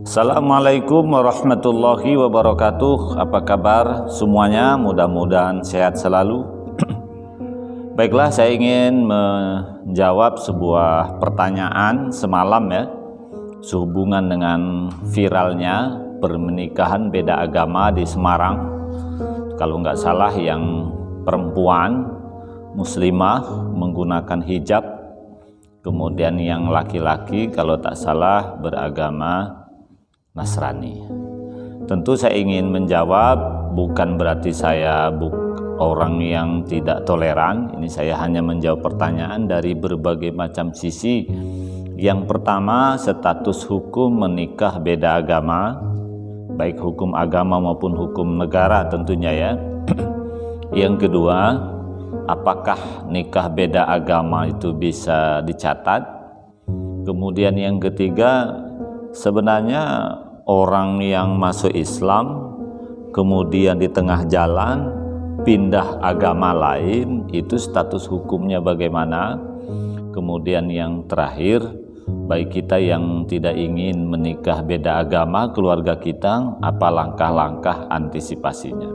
Assalamualaikum warahmatullahi wabarakatuh. Apa kabar semuanya? Mudah-mudahan sehat selalu. Baiklah, saya ingin menjawab sebuah pertanyaan semalam ya, sehubungan dengan viralnya pernikahan beda agama di Semarang. Kalau nggak salah yang perempuan muslimah menggunakan hijab, kemudian yang laki-laki kalau tak salah beragama Nasrani. Tentu saya ingin menjawab, bukan berarti saya orang yang tidak toleran. Ini saya hanya menjawab pertanyaan dari berbagai macam sisi. Yang pertama, status hukum menikah beda agama, baik hukum agama maupun hukum negara tentunya ya. Yang kedua, apakah nikah beda agama itu bisa dicatat? Kemudian yang ketiga, sebenarnya orang yang masuk Islam kemudian di tengah jalan pindah agama lain, itu status hukumnya bagaimana? Kemudian yang terakhir, baik kita yang tidak ingin menikah beda agama, keluarga kita, apa langkah-langkah antisipasinya?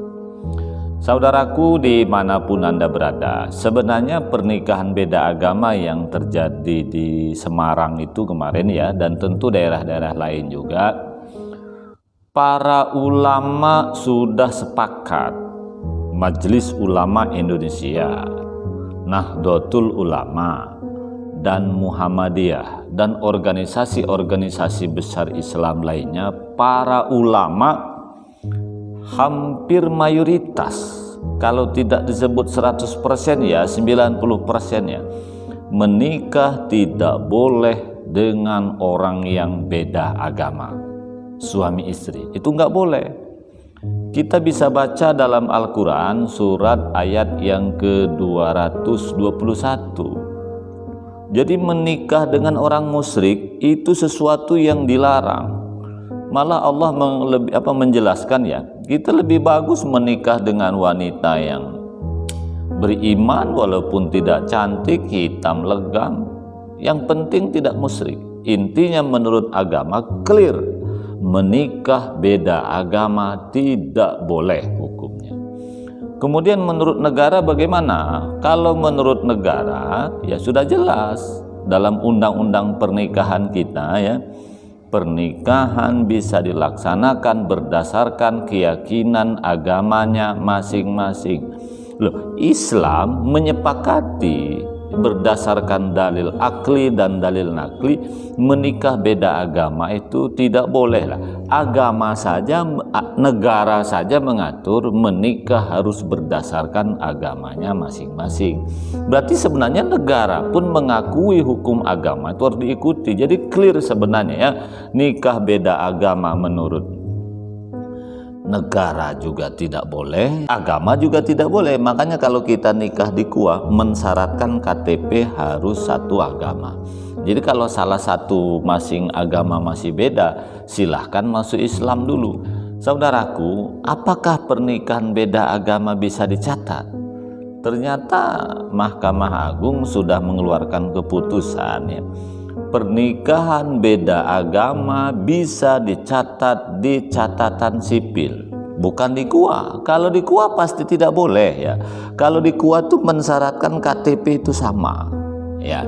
Saudaraku dimanapun Anda berada, sebenarnya pernikahan beda agama yang terjadi di Semarang itu kemarin ya, dan tentu daerah-daerah lain juga, para ulama sudah sepakat, Majelis Ulama Indonesia, Nahdlatul Ulama, dan Muhammadiyah, dan organisasi-organisasi besar Islam lainnya, para ulama hampir mayoritas, kalau tidak disebut 100% ya 90% ya, menikah tidak boleh dengan orang yang beda agama. Suami istri itu nggak boleh. Kita bisa baca dalam Al-Quran surat ayat yang ke-221. Jadi menikah dengan orang musyrik itu sesuatu yang dilarang. Malah Allah menjelaskan ya, kita lebih bagus menikah dengan wanita yang beriman walaupun tidak cantik, hitam legam, yang penting tidak musyrik. Intinya menurut agama clear, menikah beda agama tidak boleh hukumnya. Kemudian menurut negara bagaimana? Kalau menurut negara ya sudah jelas dalam undang-undang pernikahan kita ya, pernikahan bisa dilaksanakan berdasarkan keyakinan agamanya masing-masing. Loh, Islam menyepakati berdasarkan dalil akli dan dalil nakli, menikah beda agama itu tidak boleh lah. Agama saja, negara saja mengatur menikah harus berdasarkan agamanya masing-masing. Berarti sebenarnya negara pun mengakui hukum agama itu harus diikuti. Jadi clear sebenarnya ya, nikah beda agama menurut negara juga tidak boleh, agama juga tidak boleh. Makanya kalau kita nikah di KUA mensyaratkan KTP harus satu agama. Jadi kalau salah satu agama masih beda, silahkan masuk Islam dulu. Saudaraku, apakah pernikahan beda agama bisa dicatat? Ternyata Mahkamah Agung sudah mengeluarkan keputusan ya, pernikahan beda agama bisa dicatat di catatan sipil, bukan di KUA. Kalau di KUA pasti tidak boleh ya. Kalau di KUA itu mensyaratkan KTP itu sama ya.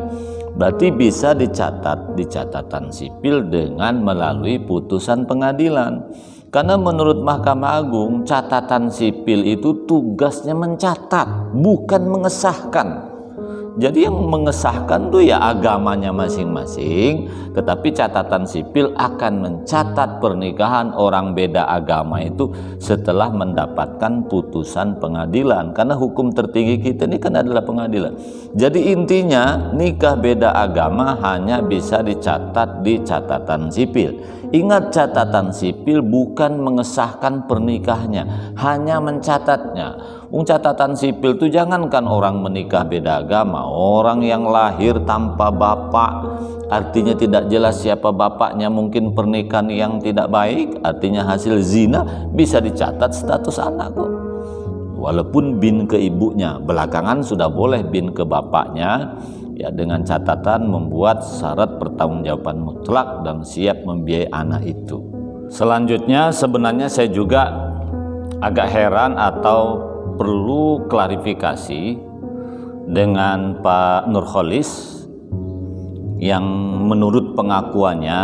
Berarti bisa dicatat di catatan sipil dengan melalui putusan pengadilan. Karena menurut Mahkamah Agung, catatan sipil itu tugasnya mencatat, bukan mengesahkan. Jadi yang mengesahkan tuh ya agamanya masing-masing, tetapi catatan sipil akan mencatat pernikahan orang beda agama itu setelah mendapatkan putusan pengadilan. Karena hukum tertinggi kita ini kan adalah pengadilan. Jadi intinya nikah beda agama hanya bisa dicatat di catatan sipil. Ingat, catatan sipil bukan mengesahkan pernikahannya, hanya mencatatnya. Catatan sipil itu jangankan orang menikah beda agama, orang yang lahir tanpa bapak, artinya tidak jelas siapa bapaknya, mungkin pernikahan yang tidak baik, artinya hasil zina, bisa dicatat status anak kok. Walaupun bin ke ibunya, belakangan sudah boleh bin ke bapaknya, ya dengan catatan membuat syarat pertanggungjawaban mutlak dan siap membiayai anak itu. Selanjutnya sebenarnya saya juga agak heran atau perlu klarifikasi dengan Pak Nurholis yang menurut pengakuannya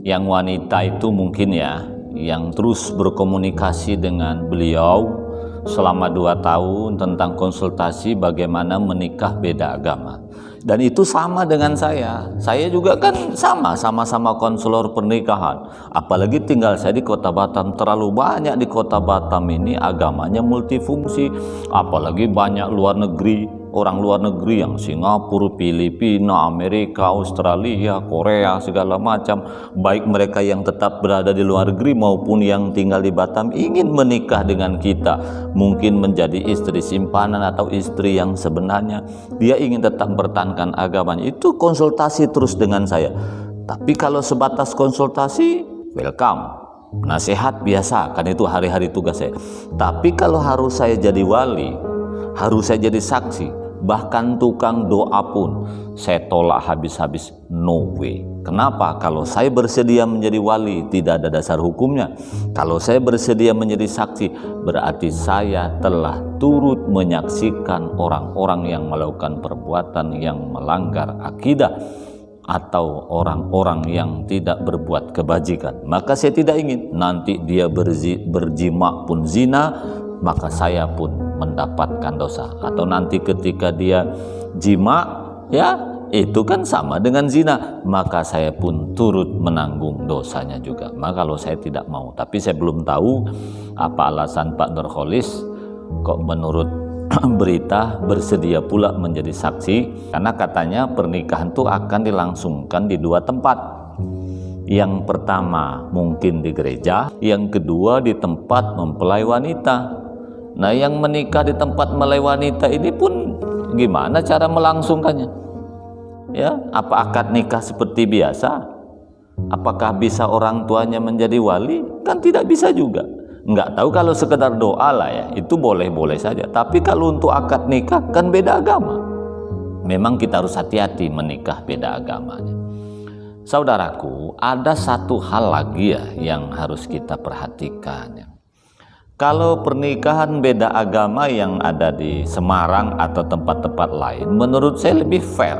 yang wanita itu mungkin ya yang terus berkomunikasi dengan beliau selama 2 tahun tentang konsultasi bagaimana menikah beda agama. Dan itu sama dengan saya juga kan sama-sama konselor pernikahan. Apalagi tinggal saya di Kota Batam, terlalu banyak di Kota Batam ini agamanya multifungsi. Apalagi banyak orang luar negeri yang Singapura, Filipina, Amerika, Australia, Korea, segala macam. Baik mereka yang tetap berada di luar negeri maupun yang tinggal di Batam ingin menikah dengan kita. Mungkin menjadi istri simpanan atau istri yang sebenarnya. Dia ingin tetap bertahankan agamanya. Itu konsultasi terus dengan saya. Tapi kalau sebatas konsultasi, welcome. Nasihat biasa, kan itu hari-hari tugas saya. Tapi kalau harus saya jadi wali, harus saya jadi saksi, bahkan tukang doa pun saya tolak habis-habis. No way. Kenapa? Kalau saya bersedia menjadi wali, tidak ada dasar hukumnya. Kalau saya bersedia menjadi saksi, berarti saya telah turut menyaksikan orang-orang yang melakukan perbuatan yang melanggar akidah atau orang-orang yang tidak berbuat kebajikan. Maka saya tidak ingin nanti dia berjima pun zina, maka saya pun mendapatkan dosa. Atau nanti ketika dia jima, ya itu kan sama dengan zina, maka saya pun turut menanggung dosanya juga. Maka kalau saya tidak mau, tapi saya belum tahu apa alasan Pak Nurholis kok menurut berita bersedia pula menjadi saksi, karena katanya pernikahan itu akan dilangsungkan di 2 tempat. Yang pertama mungkin di gereja, yang kedua di tempat mempelai wanita. Nah, yang menikah di tempat mempelai wanita ini pun gimana cara melangsungkannya? Ya, apa akad nikah seperti biasa? Apakah bisa orang tuanya menjadi wali? Kan tidak bisa juga. Nggak tahu, kalau sekedar doa lah ya, itu boleh-boleh saja. Tapi kalau untuk akad nikah kan beda agama. Memang kita harus hati-hati menikah beda agamanya. Saudaraku, ada satu hal lagi ya yang harus kita perhatikan ya. Kalau pernikahan beda agama yang ada di Semarang atau tempat-tempat lain, menurut saya lebih fair,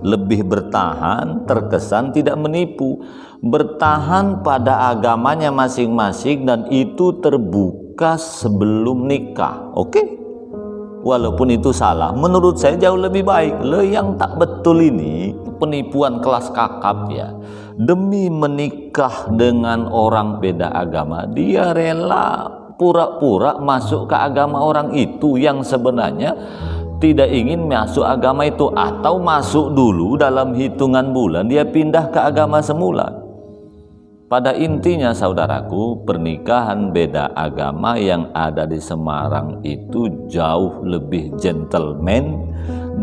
lebih bertahan, terkesan tidak menipu, bertahan pada agamanya masing-masing, dan itu terbuka sebelum nikah. Oke? Walaupun itu salah, menurut saya jauh lebih baik. Lo yang tak betul ini penipuan kelas kakap ya. Demi menikah dengan orang beda agama, dia rela pura-pura masuk ke agama orang itu yang sebenarnya tidak ingin masuk agama itu, atau masuk dulu dalam hitungan bulan dia pindah ke agama semula. Pada intinya saudaraku, pernikahan beda agama yang ada di Semarang itu jauh lebih gentleman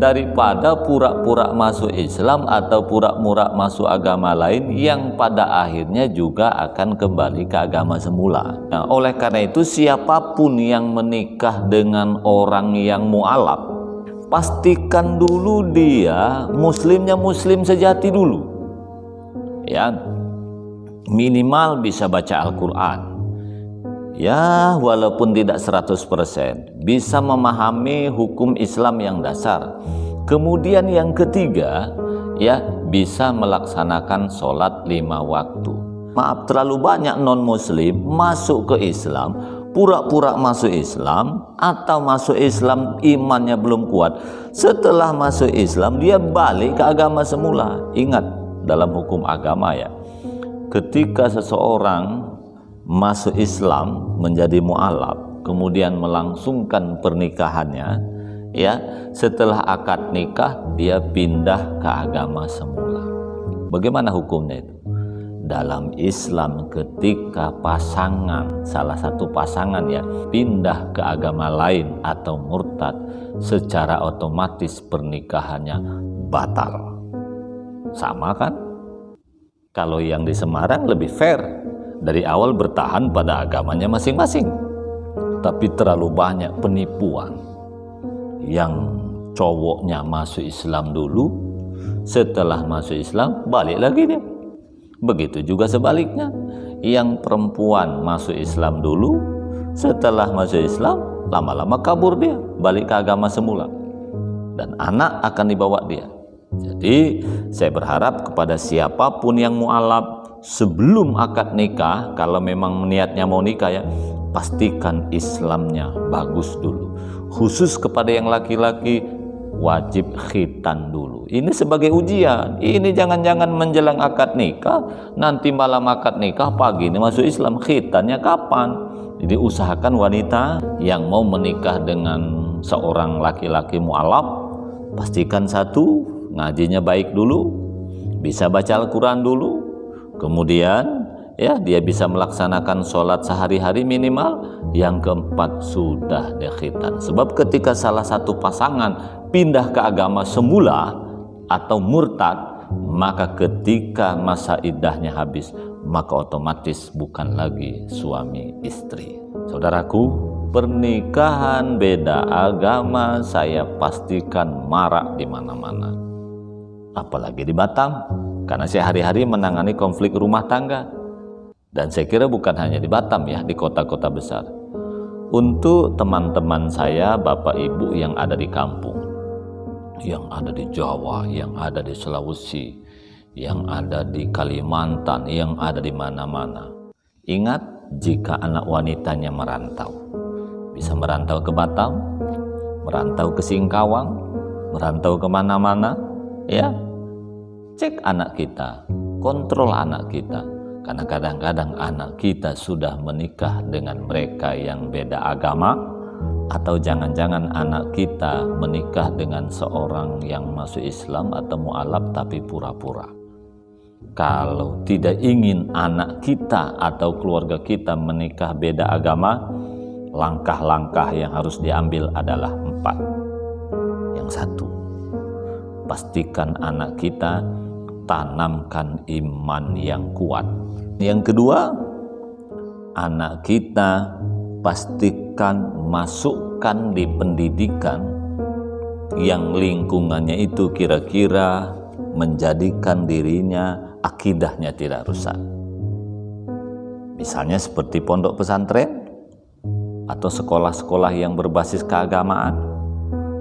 daripada pura-pura masuk Islam atau pura-pura masuk agama lain yang pada akhirnya juga akan kembali ke agama semula. Nah, oleh karena itu siapapun yang menikah dengan orang yang mu'alaf, pastikan dulu dia muslimnya muslim sejati dulu. Ya, minimal bisa baca Al-Quran. Ya, walaupun tidak 100%, bisa memahami hukum Islam yang dasar. Kemudian yang ketiga, ya, bisa melaksanakan sholat 5 waktu. Maaf, terlalu banyak non-muslim masuk ke Islam, pura-pura masuk Islam, atau masuk Islam imannya belum kuat. Setelah masuk Islam, dia balik ke agama semula. Ingat, dalam hukum agama ya, ketika seseorang masuk Islam menjadi mu'alaf, kemudian melangsungkan pernikahannya, ya, setelah akad nikah dia pindah ke agama semula. Bagaimana hukumnya itu? Dalam Islam ketika pasangan, salah satu pasangan ya, pindah ke agama lain atau murtad, secara otomatis pernikahannya batal. Sama kan? Kalau yang di Semarang lebih fair, dari awal bertahan pada agamanya masing-masing. Tapi terlalu banyak penipuan yang cowoknya masuk Islam dulu, setelah masuk Islam balik lagi dia. Begitu juga sebaliknya, Yang perempuan masuk Islam dulu, setelah masuk Islam lama-lama kabur dia, balik ke agama semula, dan anak akan dibawa dia. Jadi saya berharap kepada siapapun yang mualaf sebelum akad nikah, kalau memang niatnya mau nikah ya, pastikan Islamnya bagus dulu. Khusus kepada yang laki-laki, wajib khitan dulu. Ini sebagai ujian. Ini jangan-jangan menjelang akad nikah, nanti malam akad nikah, pagi ini masuk Islam, khitannya kapan? Jadi usahakan wanita yang mau menikah dengan seorang laki-laki mualaf, pastikan satu, ngajinya baik dulu, bisa baca Al-Quran dulu, kemudian ya dia bisa melaksanakan sholat sehari-hari minimal. Yang keempat, sudah dia khitan. Sebab ketika salah satu pasangan pindah ke agama semula atau murtad, maka ketika masa iddahnya habis, maka otomatis bukan lagi suami istri. Saudaraku, pernikahan beda agama saya pastikan marak di mana-mana, apalagi di Batam, karena saya hari-hari menangani konflik rumah tangga. Dan saya kira bukan hanya di Batam ya, di kota-kota besar. Untuk teman-teman saya, bapak ibu yang ada di kampung, yang ada di Jawa, yang ada di Sulawesi, yang ada di Kalimantan, yang ada di mana-mana, ingat, jika anak wanitanya merantau, bisa merantau ke Batam, merantau ke Singkawang, merantau kemana-mana, ya, cek anak kita, kontrol anak kita. Karena kadang-kadang anak kita sudah menikah dengan mereka yang beda agama, atau jangan-jangan anak kita menikah dengan seorang yang masuk Islam atau mualaf tapi pura-pura. Kalau tidak ingin anak kita atau keluarga kita menikah beda agama, langkah-langkah yang harus diambil adalah 4. Yang satu, pastikan anak kita tanamkan iman yang kuat. Yang kedua, anak kita pastikan masukkan di pendidikan yang lingkungannya itu kira-kira menjadikan dirinya akidahnya tidak rusak. Misalnya seperti pondok pesantren, atau sekolah-sekolah yang berbasis keagamaan,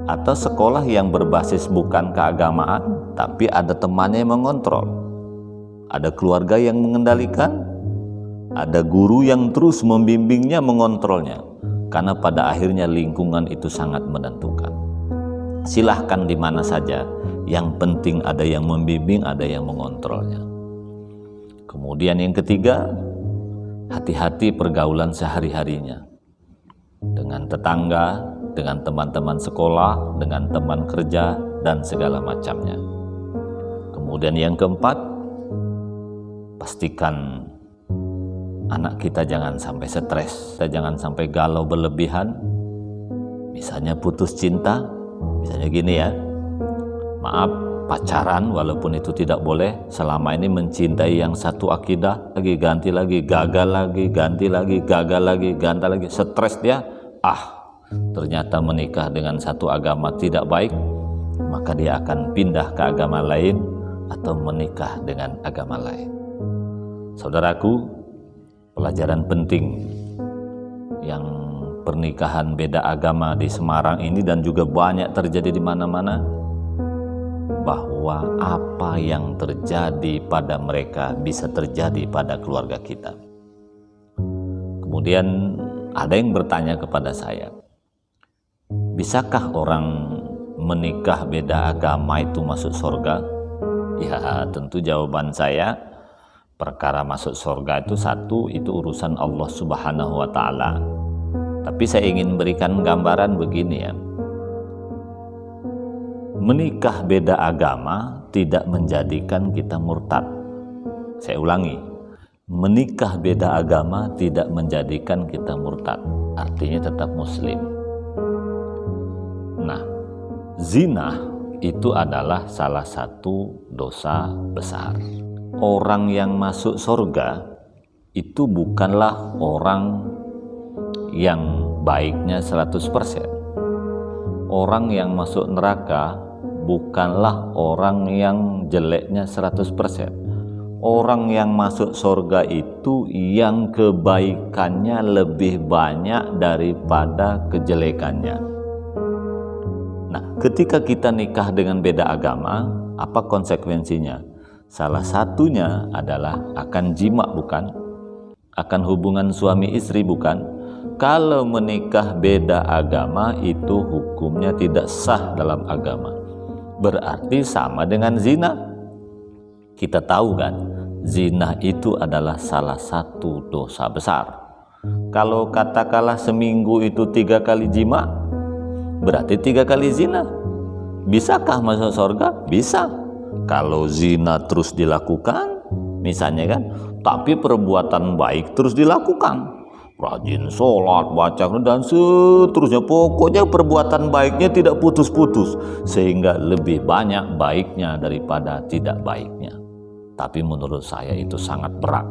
atau sekolah yang berbasis bukan keagamaan tapi ada temannya yang mengontrol, ada keluarga yang mengendalikan, ada guru yang terus membimbingnya, mengontrolnya. Karena pada akhirnya lingkungan itu sangat menentukan. Silahkan di mana saja, yang penting ada yang membimbing, ada yang mengontrolnya. Kemudian yang ketiga, hati-hati pergaulan sehari-harinya, dengan tetangga, dengan teman-teman sekolah, dengan teman kerja, dan segala macamnya. Kemudian yang keempat, pastikan anak kita jangan sampai stres, jangan sampai galau berlebihan. Misalnya putus cinta, misalnya gini ya, maaf, pacaran walaupun itu tidak boleh, selama ini mencintai yang satu akidah, lagi ganti lagi, gagal lagi, ganti lagi, gagal lagi, ganti lagi, stres dia, ternyata menikah dengan satu agama tidak baik, maka dia akan pindah ke agama lain atau menikah dengan agama lain. Saudaraku, pelajaran penting yang pernikahan beda agama di Semarang ini dan juga banyak terjadi di mana-mana, bahwa apa yang terjadi pada mereka bisa terjadi pada keluarga kita. Kemudian ada yang bertanya kepada saya, bisakah orang menikah beda agama itu masuk surga? Ya, tentu jawaban saya, perkara masuk surga itu satu, itu urusan Allah Subhanahu wa Ta'ala. Tapi saya ingin berikan gambaran begini ya, menikah beda agama tidak menjadikan kita murtad. Saya ulangi, menikah beda agama tidak menjadikan kita murtad, artinya tetap muslim. Nah, zina itu adalah salah satu dosa besar. Orang yang masuk surga itu bukanlah orang yang baiknya 100%. Orang yang masuk neraka bukanlah orang yang jeleknya 100%. orang yang masuk surga itu yang kebaikannya lebih banyak daripada kejelekannya. Nah, ketika kita nikah dengan beda agama, apa konsekuensinya? Salah satunya adalah akan jima, bukan? Akan hubungan suami istri, bukan? Kalau menikah beda agama itu hukumnya tidak sah dalam agama. Berarti sama dengan zina. Kita tahu kan, zina itu adalah salah satu dosa besar. Kalau katakanlah seminggu itu 3 kali jima, berarti 3 kali zina. Bisakah masuk surga? Bisa. Kalau zina terus dilakukan, misalnya kan, tapi perbuatan baik terus dilakukan, rajin sholat, baca dan seterusnya, pokoknya perbuatan baiknya tidak putus-putus, sehingga lebih banyak baiknya daripada tidak baiknya. Tapi menurut saya itu sangat berat.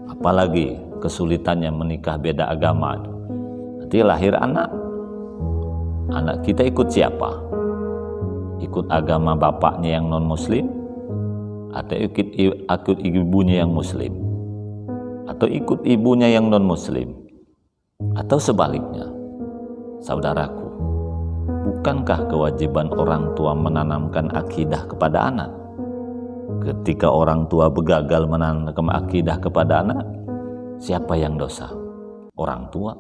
Apalagi kesulitannya menikah beda agama. Nanti lahir anak kita ikut siapa? Ikut agama bapaknya yang non muslim, atau ikut ibunya yang muslim, atau ikut ibunya yang non muslim, atau sebaliknya. Saudaraku, bukankah kewajiban orang tua menanamkan akidah kepada anak? Ketika orang tua begagal menanamkan akidah kepada anak, siapa yang dosa? Orang tua.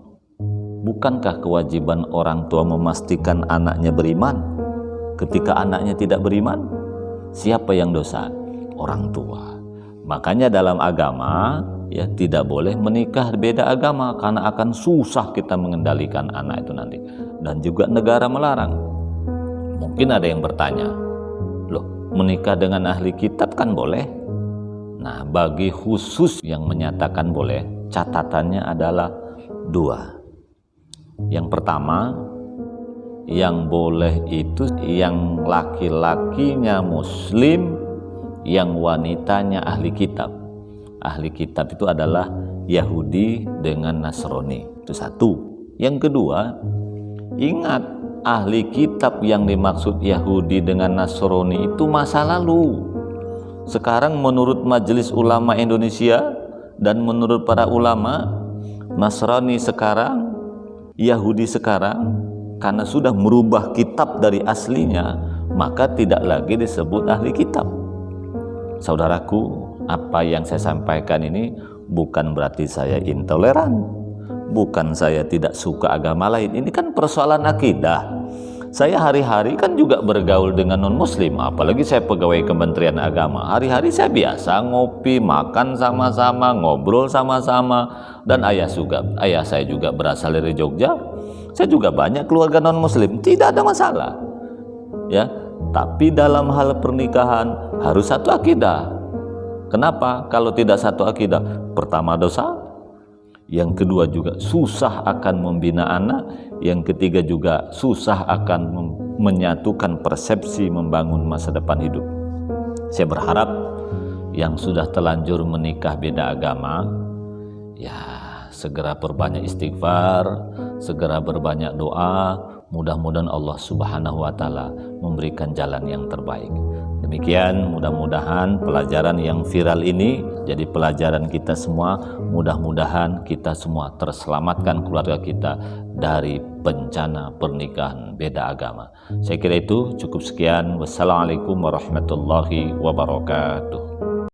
Bukankah kewajiban orang tua memastikan anaknya beriman? Ketika anaknya tidak beriman, siapa yang dosa? Orang tua. Makanya dalam agama ya tidak boleh menikah beda agama, karena akan susah kita mengendalikan anak itu nanti. Dan juga negara melarang. Mungkin ada yang bertanya, loh, menikah dengan ahli kitab kan boleh? Nah, bagi khusus yang menyatakan boleh, catatannya adalah 2. Yang pertama, yang boleh itu yang laki-lakinya muslim, yang wanitanya ahli kitab. Ahli kitab itu adalah Yahudi dengan Nasrani. Itu 1. Yang kedua, ingat, ahli kitab yang dimaksud Yahudi dengan Nasrani itu masa lalu. Sekarang menurut Majelis Ulama Indonesia dan menurut para ulama, Nasrani sekarang, Yahudi sekarang, karena sudah merubah kitab dari aslinya, maka tidak lagi disebut ahli kitab. Saudaraku, apa yang saya sampaikan ini bukan berarti saya intoleran, bukan saya tidak suka agama lain. Ini kan persoalan akidah. Saya hari-hari kan juga bergaul dengan non-muslim, apalagi saya pegawai Kementerian Agama. Hari-hari saya biasa ngopi, makan sama-sama, ngobrol sama-sama. Dan ayah saya juga berasal dari Jogja. Saya juga banyak keluarga non-muslim, tidak ada masalah. Ya, tapi dalam hal pernikahan harus satu akidah. Kenapa? Kalau tidak satu akidah, pertama dosa, yang kedua juga susah akan membina anak, yang ketiga juga susah akan menyatukan persepsi membangun masa depan hidup. Saya berharap yang sudah terlanjur menikah beda agama, ya segera perbanyak istighfar, segera berbanyak doa, mudah-mudahan Allah Subhanahu wa Ta'ala memberikan jalan yang terbaik. Demikian, mudah-mudahan pelajaran yang viral ini jadi pelajaran kita semua. Mudah-mudahan kita semua terselamatkan keluarga kita dari bencana pernikahan beda agama. Saya kira itu cukup sekian. Wassalamualaikum warahmatullahi wabarakatuh.